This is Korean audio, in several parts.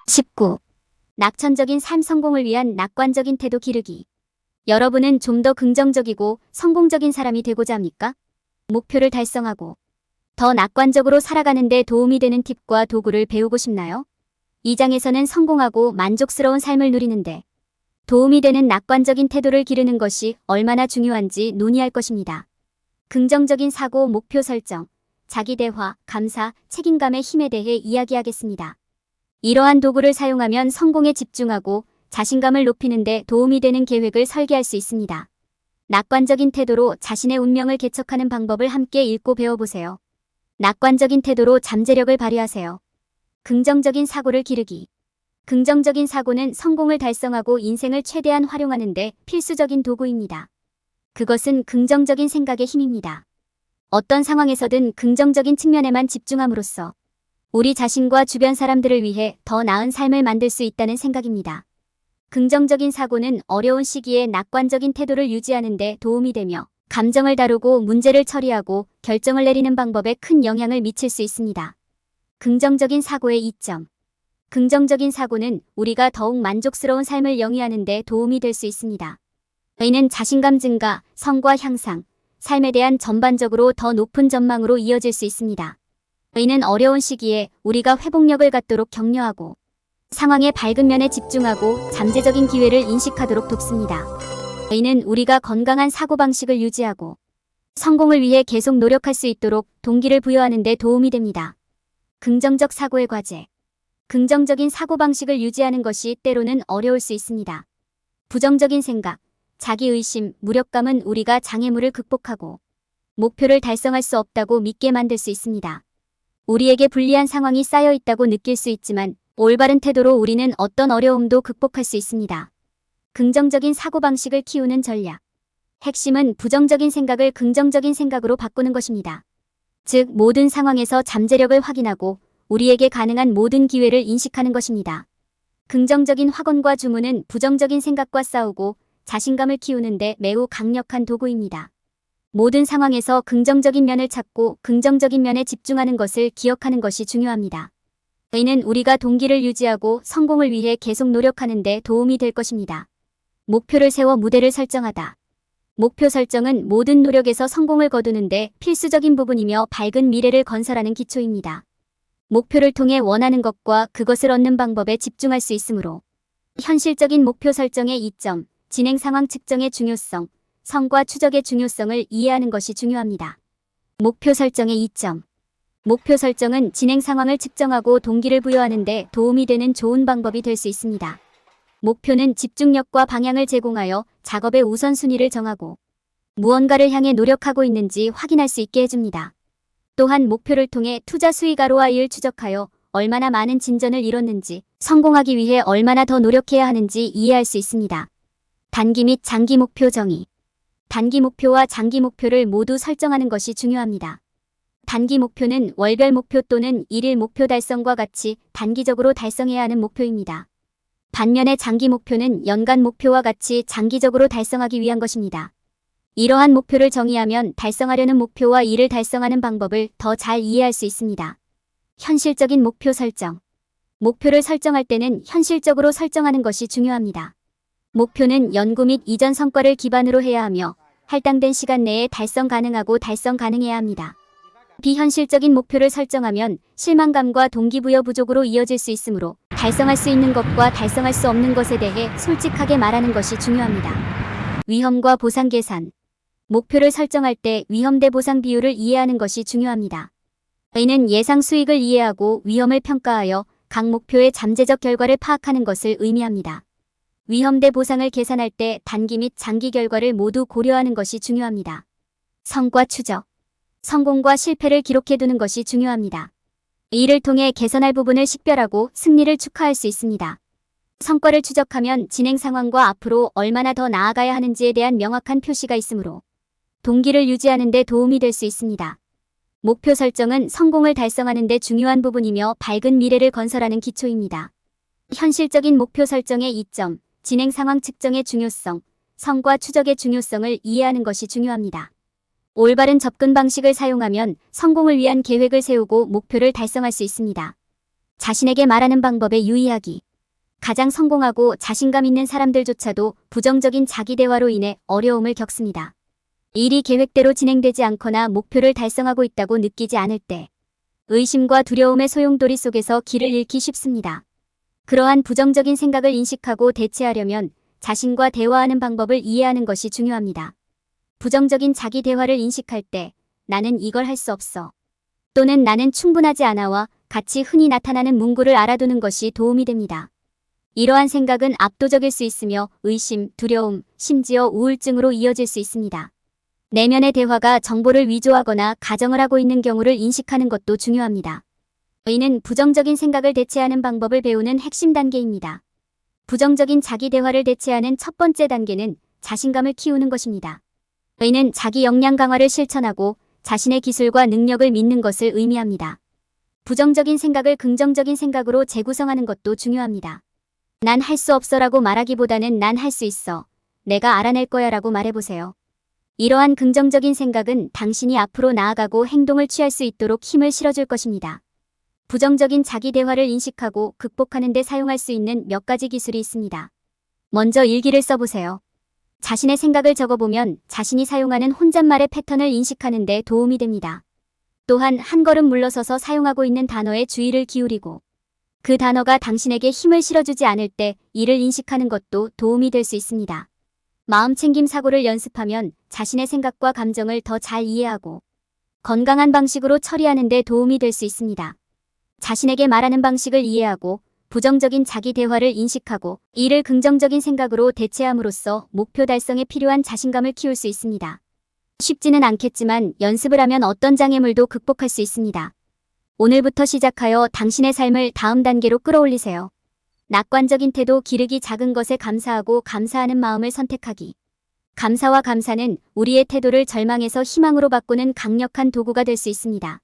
19. 낙천적인 삶 성공을 위한 낙관적인 태도 기르기. 여러분은 좀 더 긍정적이고 성공적인 사람이 되고자 합니까? 목표를 달성하고 더 낙관적으로 살아가는 데 도움이 되는 팁과 도구를 배우고 싶나요? 이 장에서는 성공하고 만족스러운 삶을 누리는데 도움이 되는 낙관적인 태도를 기르는 것이 얼마나 중요한지 논의할 것입니다. 긍정적인 사고, 목표 설정, 자기 대화, 감사, 책임감의 힘에 대해 이야기하겠습니다. 이러한 도구를 사용하면 성공에 집중하고 자신감을 높이는 데 도움이 되는 계획을 설계할 수 있습니다. 낙관적인 태도로 자신의 운명을 개척하는 방법을 함께 읽고 배워보세요. 낙관적인 태도로 잠재력을 발휘하세요. 긍정적인 사고를 기르기. 긍정적인 사고는 성공을 달성하고 인생을 최대한 활용하는 데 필수적인 도구입니다. 그것은 긍정적인 생각의 힘입니다. 어떤 상황에서든 긍정적인 측면에만 집중함으로써 우리 자신과 주변 사람들을 위해 더 나은 삶을 만들 수 있다는 생각입니다. 긍정적인 사고는 어려운 시기에 낙관적인 태도를 유지하는 데 도움이 되며 감정을 다루고 문제를 처리하고 결정을 내리는 방법에 큰 영향을 미칠 수 있습니다. 긍정적인 사고의 이점. 긍정적인 사고는 우리가 더욱 만족스러운 삶을 영위하는 데 도움이 될 수 있습니다. 이는 자신감 증가, 성과 향상, 삶에 대한 전반적으로 더 높은 전망으로 이어질 수 있습니다. 이는 어려운 시기에 우리가 회복력을 갖도록 격려하고 상황의 밝은 면에 집중하고 잠재적인 기회를 인식하도록 돕습니다. 이는 우리가 건강한 사고방식을 유지하고 성공을 위해 계속 노력할 수 있도록 동기를 부여하는 데 도움이 됩니다. 긍정적 사고의 과제. 긍정적인 사고방식을 유지하는 것이 때로는 어려울 수 있습니다. 부정적인 생각, 자기의심, 무력감은 우리가 장애물을 극복하고 목표를 달성할 수 없다고 믿게 만들 수 있습니다. 우리에게 불리한 상황이 쌓여 있다고 느낄 수 있지만 올바른 태도로 우리는 어떤 어려움도 극복할 수 있습니다. 긍정적인 사고방식을 키우는 전략. 핵심은 부정적인 생각을 긍정적인 생각으로 바꾸는 것입니다. 즉, 모든 상황에서 잠재력을 확인하고 우리에게 가능한 모든 기회를 인식하는 것입니다. 긍정적인 확언과 주문은 부정적인 생각과 싸우고 자신감을 키우는데 매우 강력한 도구입니다. 모든 상황에서 긍정적인 면을 찾고 긍정적인 면에 집중하는 것을 기억하는 것이 중요합니다. 이는 우리가 동기를 유지하고 성공을 위해 계속 노력하는 데 도움이 될 것입니다. 목표를 세워 무대를 설정하다. 목표 설정은 모든 노력에서 성공을 거두는 데 필수적인 부분이며 밝은 미래를 건설하는 기초입니다. 목표를 통해 원하는 것과 그것을 얻는 방법에 집중할 수 있으므로 현실적인 목표 설정의 이점, 진행 상황 측정의 중요성, 성과 추적의 중요성을 이해하는 것이 중요합니다. 목표 설정의 이점. 목표 설정은 진행 상황을 측정하고 동기를 부여하는 데 도움이 되는 좋은 방법이 될 수 있습니다. 목표는 집중력과 방향을 제공하여 작업의 우선순위를 정하고 무언가를 향해 노력하고 있는지 확인할 수 있게 해줍니다. 또한 목표를 통해 투자 수익 ROI를 추적하여 얼마나 많은 진전을 이뤘는지, 성공하기 위해 얼마나 더 노력해야 하는지 이해할 수 있습니다. 단기 및 장기 목표 정의. 단기 목표와 장기 목표를 모두 설정하는 것이 중요합니다. 단기 목표는 월별 목표 또는 일일 목표 달성과 같이 단기적으로 달성해야 하는 목표입니다. 반면에 장기 목표는 연간 목표와 같이 장기적으로 달성하기 위한 것입니다. 이러한 목표를 정의하면 달성하려는 목표와 이를 달성하는 방법을 더 잘 이해할 수 있습니다. 현실적인 목표 설정. 목표를 설정할 때는 현실적으로 설정하는 것이 중요합니다. 목표는 연구 및 이전 성과를 기반으로 해야 하며 할당된 시간 내에 달성 가능하고 달성 가능해야 합니다. 비현실적인 목표를 설정하면 실망감과 동기부여 부족으로 이어질 수 있으므로 달성할 수 있는 것과 달성할 수 없는 것에 대해 솔직하게 말하는 것이 중요합니다. 위험과 보상 계산. 목표를 설정할 때 위험 대 보상 비율을 이해하는 것이 중요합니다. 이는 예상 수익을 이해하고 위험을 평가하여 각 목표의 잠재적 결과를 파악하는 것을 의미합니다. 위험 대 보상을 계산할 때 단기 및 장기 결과를 모두 고려하는 것이 중요합니다. 성과 추적. 성공과 실패를 기록해두는 것이 중요합니다. 이를 통해 개선할 부분을 식별하고 승리를 축하할 수 있습니다. 성과를 추적하면 진행 상황과 앞으로 얼마나 더 나아가야 하는지에 대한 명확한 표시가 있으므로 동기를 유지하는 데 도움이 될 수 있습니다. 목표 설정은 성공을 달성하는 데 중요한 부분이며 밝은 미래를 건설하는 기초입니다. 현실적인 목표 설정의 이점, 진행 상황 측정의 중요성, 성과 추적의 중요성을 이해하는 것이 중요합니다. 올바른 접근 방식을 사용하면 성공을 위한 계획을 세우고 목표를 달성할 수 있습니다. 자신에게 말하는 방법에 유의하기. 가장 성공하고 자신감 있는 사람들조차도 부정적인 자기 대화로 인해 어려움을 겪습니다. 일이 계획대로 진행되지 않거나 목표를 달성하고 있다고 느끼지 않을 때 의심과 두려움의 소용돌이 속에서 길을 잃기 쉽습니다. 그러한 부정적인 생각을 인식하고 대체하려면 자신과 대화하는 방법을 이해하는 것이 중요합니다. 부정적인 자기 대화를 인식할 때 나는 이걸 할 수 없어. 또는 나는 충분하지 않아와 같이 흔히 나타나는 문구를 알아두는 것이 도움이 됩니다. 이러한 생각은 압도적일 수 있으며 의심, 두려움, 심지어 우울증으로 이어질 수 있습니다. 내면의 대화가 정보를 위조하거나 가정을 하고 있는 경우를 인식하는 것도 중요합니다. 이는 부정적인 생각을 대체하는 방법을 배우는 핵심 단계입니다. 부정적인 자기 대화를 대체하는 첫 번째 단계는 자신감을 키우는 것입니다. 이는 자기 역량 강화를 실천하고 자신의 기술과 능력을 믿는 것을 의미합니다. 부정적인 생각을 긍정적인 생각으로 재구성하는 것도 중요합니다. 난 할 수 없어라고 말하기보다는 난 할 수 있어. 내가 알아낼 거야라고 말해보세요. 이러한 긍정적인 생각은 당신이 앞으로 나아가고 행동을 취할 수 있도록 힘을 실어줄 것입니다. 부정적인 자기 대화를 인식하고 극복하는 데 사용할 수 있는 몇 가지 기술이 있습니다. 먼저 일기를 써보세요. 자신의 생각을 적어보면 자신이 사용하는 혼잣말의 패턴을 인식하는 데 도움이 됩니다. 또한 한 걸음 물러서서 사용하고 있는 단어에 주의를 기울이고 그 단어가 당신에게 힘을 실어주지 않을 때 이를 인식하는 것도 도움이 될 수 있습니다. 마음챙김 사고를 연습하면 자신의 생각과 감정을 더 잘 이해하고 건강한 방식으로 처리하는 데 도움이 될 수 있습니다. 자신에게 말하는 방식을 이해하고 부정적인 자기 대화를 인식하고 이를 긍정적인 생각으로 대체함으로써 목표 달성에 필요한 자신감을 키울 수 있습니다. 쉽지는 않겠지만 연습을 하면 어떤 장애물도 극복할 수 있습니다. 오늘부터 시작하여 당신의 삶을 다음 단계로 끌어올리세요. 낙관적인 태도 기르기. 작은 것에 감사하고 감사하는 마음을 선택하기. 감사와 감사는 우리의 태도를 절망에서 희망으로 바꾸는 강력한 도구가 될 수 있습니다.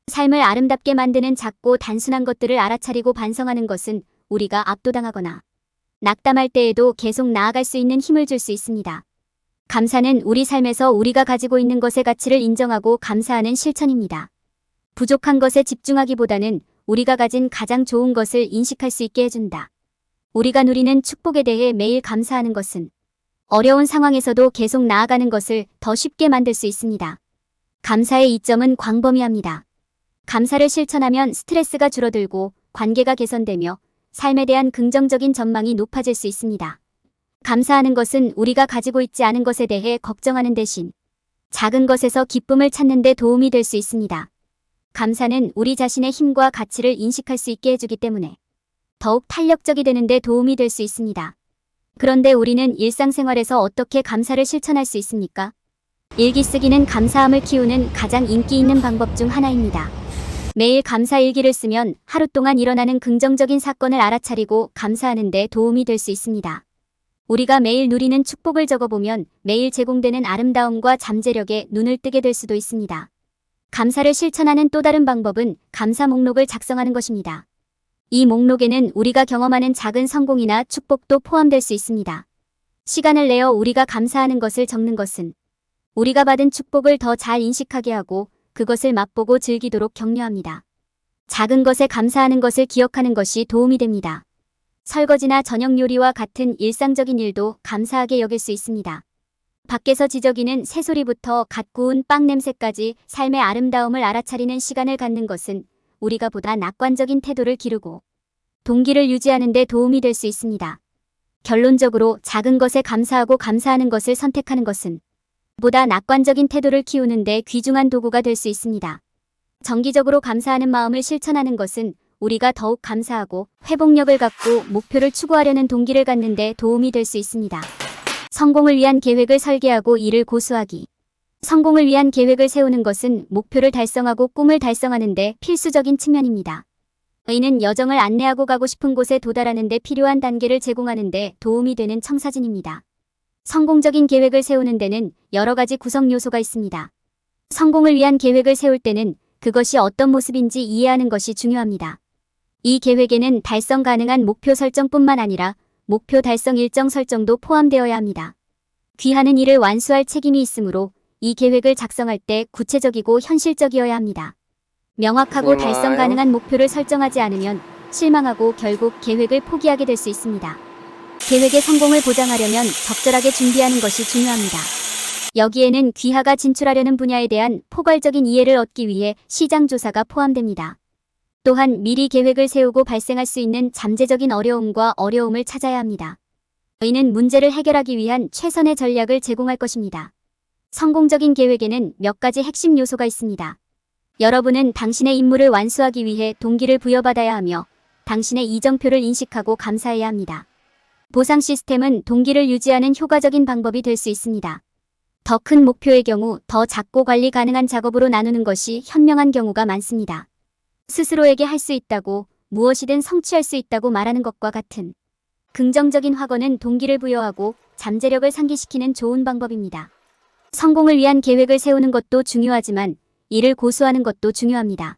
삶을 아름답게 만드는 작고 단순한 것들을 알아차리고 반성하는 것은 우리가 압도당하거나 낙담할 때에도 계속 나아갈 수 있는 힘을 줄 수 있습니다. 감사는 우리 삶에서 우리가 가지고 있는 것의 가치를 인정하고 감사하는 실천입니다. 부족한 것에 집중하기보다는 우리가 가진 가장 좋은 것을 인식할 수 있게 해준다. 우리가 누리는 축복에 대해 매일 감사하는 것은 어려운 상황에서도 계속 나아가는 것을 더 쉽게 만들 수 있습니다. 감사의 이점은 광범위합니다. 감사를 실천하면 스트레스가 줄어들고 관계가 개선되며 삶에 대한 긍정적인 전망이 높아질 수 있습니다. 감사하는 것은 우리가 가지고 있지 않은 것에 대해 걱정하는 대신 작은 것에서 기쁨을 찾는 데 도움이 될 수 있습니다. 감사는 우리 자신의 힘과 가치를 인식할 수 있게 해주기 때문에 더욱 탄력적이 되는 데 도움이 될 수 있습니다. 그런데 우리는 일상생활에서 어떻게 감사를 실천할 수 있습니까? 일기 쓰기는 감사함을 키우는 가장 인기 있는 방법 중 하나입니다. 매일 감사 일기를 쓰면 하루 동안 일어나는 긍정적인 사건을 알아차리고 감사하는 데 도움이 될 수 있습니다. 우리가 매일 누리는 축복을 적어보면 매일 제공되는 아름다움과 잠재력에 눈을 뜨게 될 수도 있습니다. 감사를 실천하는 또 다른 방법은 감사 목록을 작성하는 것입니다. 이 목록에는 우리가 경험하는 작은 성공이나 축복도 포함될 수 있습니다. 시간을 내어 우리가 감사하는 것을 적는 것은 우리가 받은 축복을 더 잘 인식하게 하고 그것을 맛보고 즐기도록 격려합니다. 작은 것에 감사하는 것을 기억하는 것이 도움이 됩니다. 설거지나 저녁 요리와 같은 일상적인 일도 감사하게 여길 수 있습니다. 밖에서 지저귀는 새소리부터 갓 구운 빵 냄새까지 삶의 아름다움을 알아차리는 시간을 갖는 것은 우리가 보다 낙관적인 태도를 기르고 동기를 유지하는 데 도움이 될 수 있습니다. 결론적으로 작은 것에 감사하고 감사하는 것을 선택하는 것은 보다 낙관적인 태도를 키우는 데 귀중한 도구가 될 수 있습니다. 정기적으로 감사하는 마음을 실천하는 것은 우리가 더욱 감사하고 회복력을 갖고 목표를 추구하려는 동기를 갖는 데 도움이 될 수 있습니다. 성공을 위한 계획을 설계하고 이를 고수하기. 성공을 위한 계획을 세우는 것은 목표를 달성하고 꿈을 달성하는 데 필수적인 측면입니다. 이는 여정을 안내하고 가고 싶은 곳에 도달하는 데 필요한 단계를 제공하는 데 도움이 되는 청사진입니다. 성공적인 계획을 세우는 데는 여러 가지 구성 요소가 있습니다. 성공을 위한 계획을 세울 때는 그것이 어떤 모습인지 이해하는 것이 중요합니다. 이 계획에는 달성 가능한 목표 설정뿐만 아니라 목표 달성 일정 설정도 포함되어야 합니다. 귀하는 일을 완수할 책임이 있으므로 이 계획을 작성할 때 구체적이고 현실적이어야 합니다. 명확하고 달성 가능한 목표를 설정하지 않으면 실망하고 결국 계획을 포기하게 될 수 있습니다. 계획의 성공을 보장하려면 적절하게 준비하는 것이 중요합니다. 여기에는 귀하가 진출하려는 분야에 대한 포괄적인 이해를 얻기 위해 시장 조사가 포함됩니다. 또한 미리 계획을 세우고 발생할 수 있는 잠재적인 어려움과 어려움을 찾아야 합니다. 이는 문제를 해결하기 위한 최선의 전략을 제공할 것입니다. 성공적인 계획에는 몇 가지 핵심 요소가 있습니다. 여러분은 당신의 임무를 완수하기 위해 동기를 부여받아야 하며 당신의 이정표를 인식하고 감사해야 합니다. 보상 시스템은 동기를 유지하는 효과적인 방법이 될 수 있습니다. 더 큰 목표의 경우 더 작고 관리 가능한 작업으로 나누는 것이 현명한 경우가 많습니다. 스스로에게 할 수 있다고, 무엇이든 성취할 수 있다고 말하는 것과 같은 긍정적인 확언은 동기를 부여하고 잠재력을 상기시키는 좋은 방법입니다. 성공을 위한 계획을 세우는 것도 중요하지만 이를 고수하는 것도 중요합니다.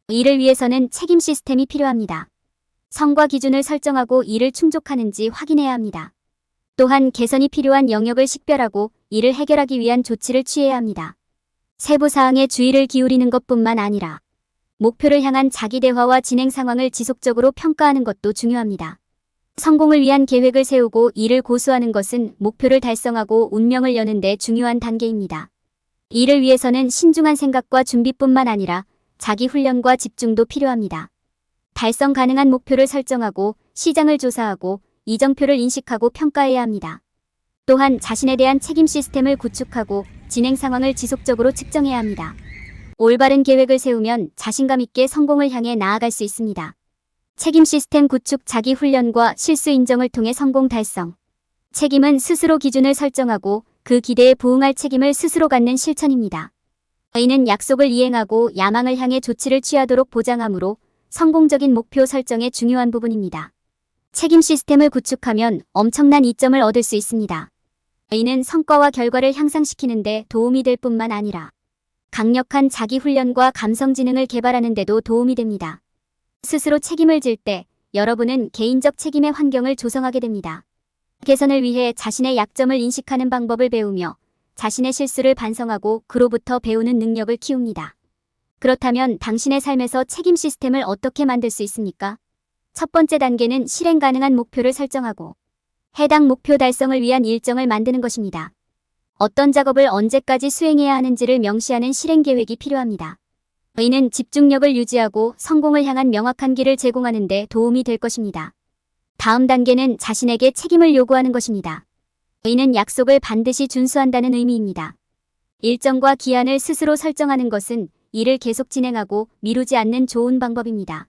이를 위해서는 책임 시스템이 필요합니다. 성과 기준을 설정하고 이를 충족하는지 확인해야 합니다. 또한 개선이 필요한 영역을 식별하고 이를 해결하기 위한 조치를 취해야 합니다. 세부 사항에 주의를 기울이는 것뿐만 아니라 목표를 향한 자기 대화와 진행 상황을 지속적으로 평가하는 것도 중요합니다. 성공을 위한 계획을 세우고 이를 고수하는 것은 목표를 달성하고 운명을 여는 데 중요한 단계입니다. 이를 위해서는 신중한 생각과 준비뿐만 아니라 자기 훈련과 집중도 필요합니다. 달성 가능한 목표를 설정하고 시장을 조사하고 이정표를 인식하고 평가해야 합니다. 또한 자신에 대한 책임 시스템을 구축하고 진행 상황을 지속적으로 측정해야 합니다. 올바른 계획을 세우면 자신감 있게 성공을 향해 나아갈 수 있습니다. 책임 시스템 구축, 자기 훈련과 실수 인정을 통해 성공 달성. 책임은 스스로 기준을 설정하고 그 기대에 부응할 책임을 스스로 갖는 실천입니다. 이는 약속을 이행하고 야망을 향해 조치를 취하도록 보장하므로 성공적인 목표 설정의 중요한 부분입니다. 책임 시스템을 구축하면 엄청난 이점을 얻을 수 있습니다. 이는 성과와 결과를 향상시키는 데 도움이 될 뿐만 아니라 강력한 자기 훈련과 감성 지능을 개발하는 데도 도움이 됩니다. 스스로 책임을 질 때 여러분은 개인적 책임의 환경을 조성하게 됩니다. 개선을 위해 자신의 약점을 인식하는 방법을 배우며 자신의 실수를 반성하고 그로부터 배우는 능력을 키웁니다. 그렇다면 당신의 삶에서 책임 시스템을 어떻게 만들 수 있습니까? 첫 번째 단계는 실행 가능한 목표를 설정하고 해당 목표 달성을 위한 일정을 만드는 것입니다. 어떤 작업을 언제까지 수행해야 하는지를 명시하는 실행 계획이 필요합니다. 이는 집중력을 유지하고 성공을 향한 명확한 길을 제공하는 데 도움이 될 것입니다. 다음 단계는 자신에게 책임을 요구하는 것입니다. 이는 약속을 반드시 준수한다는 의미입니다. 일정과 기한을 스스로 설정하는 것은 일을 계속 진행하고 미루지 않는 좋은 방법입니다.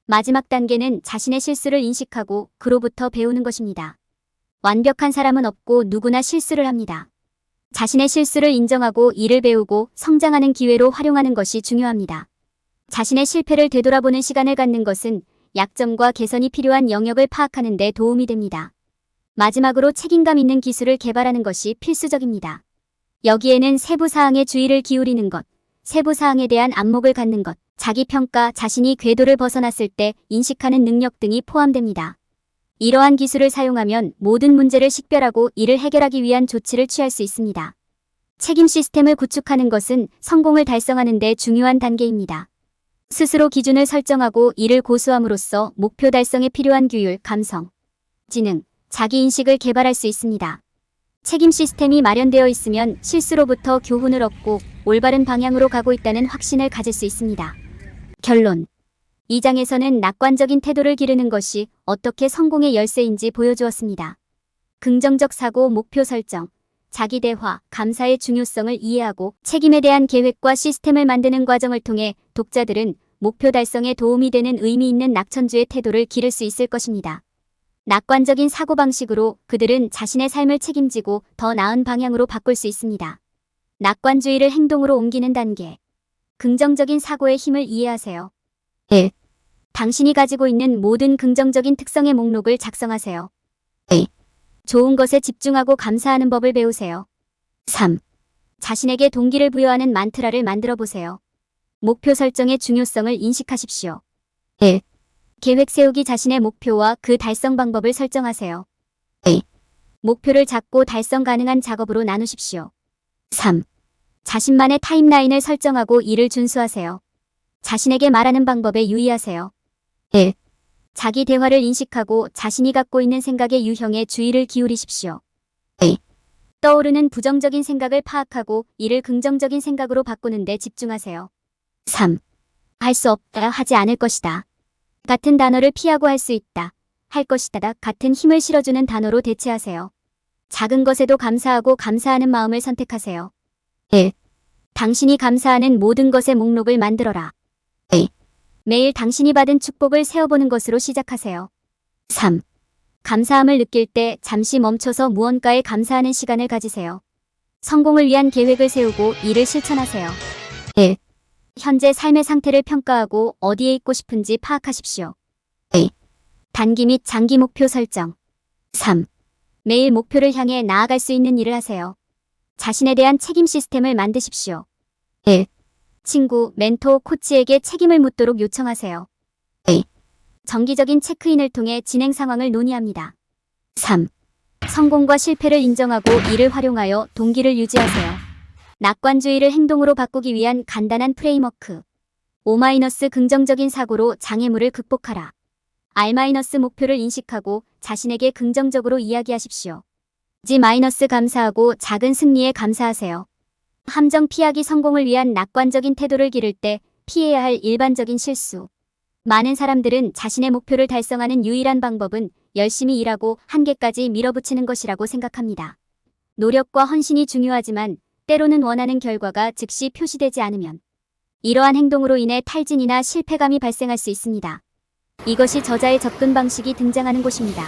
마지막 단계는 자신의 실수를 인식하고 그로부터 배우는 것입니다. 완벽한 사람은 없고 누구나 실수를 합니다. 자신의 실수를 인정하고 이를 배우고 성장하는 기회로 활용하는 것이 중요합니다. 자신의 실패를 되돌아보는 시간을 갖는 것은 약점과 개선이 필요한 영역을 파악하는 데 도움이 됩니다. 마지막으로 책임감 있는 기술을 개발하는 것이 필수적입니다. 여기에는 세부 사항에 주의를 기울이는 것, 세부 사항에 대한 안목을 갖는 것, 자기 평가, 자신이 궤도를 벗어났을 때 인식하는 능력 등이 포함됩니다. 이러한 기술을 사용하면 모든 문제를 식별하고 이를 해결하기 위한 조치를 취할 수 있습니다. 책임 시스템을 구축하는 것은 성공을 달성하는 데 중요한 단계입니다. 스스로 기준을 설정하고 이를 고수함으로써 목표 달성에 필요한 규율, 감성, 지능, 자기인식을 개발할 수 있습니다. 책임 시스템이 마련되어 있으면 실수로부터 교훈을 얻고 올바른 방향으로 가고 있다는 확신을 가질 수 있습니다. 결론. 이 장에서는 낙관적인 태도를 기르는 것이 어떻게 성공의 열쇠인지 보여주었습니다. 긍정적 사고, 목표 설정, 자기 대화, 감사의 중요성을 이해하고 책임에 대한 계획과 시스템을 만드는 과정을 통해 독자들은 목표 달성에 도움이 되는 의미 있는 낙천주의 태도를 기를 수 있을 것입니다. 낙관적인 사고방식으로 그들은 자신의 삶을 책임지고 더 나은 방향으로 바꿀 수 있습니다. 낙관주의를 행동으로 옮기는 단계. 긍정적인 사고의 힘을 이해하세요. 1. 당신이 가지고 있는 모든 긍정적인 특성의 목록을 작성하세요. 2. 좋은 것에 집중하고 감사하는 법을 배우세요. 3. 자신에게 동기를 부여하는 만트라를 만들어 보세요. 목표 설정의 중요성을 인식하십시오. 1. 계획 세우기, 자신의 목표와 그 달성 방법을 설정하세요. 2. 목표를 작고 달성 가능한 작업으로 나누십시오. 3. 자신만의 타임라인을 설정하고 이를 준수하세요. 자신에게 말하는 방법에 유의하세요. 1. 자기 대화를 인식하고 자신이 갖고 있는 생각의 유형에 주의를 기울이십시오. 떠오르는 부정적인 생각을 파악하고 이를 긍정적인 생각으로 바꾸는 데 집중하세요. 3. 할 수 없다, 하지 않을 것이다. 같은 단어를 피하고 할 수 있다, 할 것이다 같은 힘을 실어주는 단어로 대체하세요. 작은 것에도 감사하고 감사하는 마음을 선택하세요. 1. 당신이 감사하는 모든 것의 목록을 만들어라. 2. 매일 당신이 받은 축복을 세어보는 것으로 시작하세요. 3. 감사함을 느낄 때 잠시 멈춰서 무언가에 감사하는 시간을 가지세요. 성공을 위한 계획을 세우고 이를 실천하세요. 1. 현재 삶의 상태를 평가하고 어디에 있고 싶은지 파악하십시오. 2. 단기 및 장기 목표 설정. 3. 매일 목표를 향해 나아갈 수 있는 일을 하세요. 자신에 대한 책임 시스템을 만드십시오. 1. 친구, 멘토, 코치에게 책임을 묻도록 요청하세요. 2. 정기적인 체크인을 통해 진행 상황을 논의합니다. 3. 성공과 실패를 인정하고 이를 활용하여 동기를 유지하세요. 낙관주의를 행동으로 바꾸기 위한 간단한 프레임워크. O- 긍정적인 사고로 장애물을 극복하라. R- 목표를 인식하고 자신에게 긍정적으로 이야기하십시오. G- 감사하고 작은 승리에 감사하세요. 함정 피하기 성공을 위한 낙관적인 태도를 기를 때 피해야 할 일반적인 실수. 많은 사람들은 자신의 목표를 달성하는 유일한 방법은 열심히 일하고 한계까지 밀어붙이는 것이라고 생각합니다. 노력과 헌신이 중요하지만 때로는 원하는 결과가 즉시 표시되지 않으면 이러한 행동으로 인해 탈진이나 실패감이 발생할 수 있습니다. 이것이 저자의 접근 방식이 등장하는 곳입니다.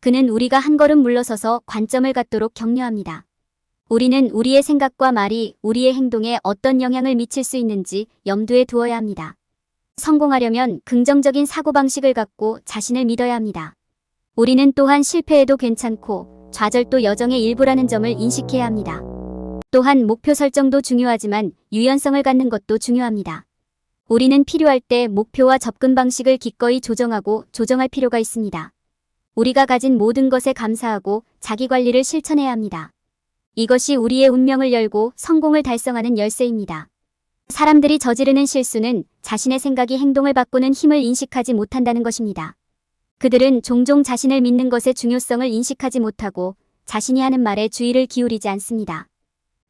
그는 우리가 한 걸음 물러서서 관점을 갖도록 격려합니다. 우리는 우리의 생각과 말이 우리의 행동에 어떤 영향을 미칠 수 있는지 염두에 두어야 합니다. 성공하려면 긍정적인 사고방식을 갖고 자신을 믿어야 합니다. 우리는 또한 실패해도 괜찮고 좌절도 여정의 일부라는 점을 인식해야 합니다. 또한 목표 설정도 중요하지만 유연성을 갖는 것도 중요합니다. 우리는 필요할 때 목표와 접근 방식을 기꺼이 조정하고 조정할 필요가 있습니다. 우리가 가진 모든 것에 감사하고 자기관리를 실천해야 합니다. 이것이 우리의 운명을 열고 성공을 달성하는 열쇠입니다. 사람들이 저지르는 실수는 자신의 생각이 행동을 바꾸는 힘을 인식하지 못한다는 것입니다. 그들은 종종 자신을 믿는 것의 중요성을 인식하지 못하고 자신이 하는 말에 주의를 기울이지 않습니다.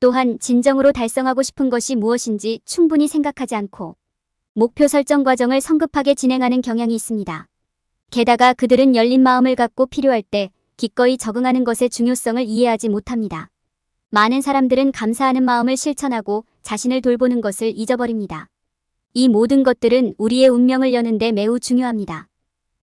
또한 진정으로 달성하고 싶은 것이 무엇인지 충분히 생각하지 않고 목표 설정 과정을 성급하게 진행하는 경향이 있습니다. 게다가 그들은 열린 마음을 갖고 필요할 때 기꺼이 적응하는 것의 중요성을 이해하지 못합니다. 많은 사람들은 감사하는 마음을 실천하고 자신을 돌보는 것을 잊어버립니다. 이 모든 것들은 우리의 운명을 여는 데 매우 중요합니다.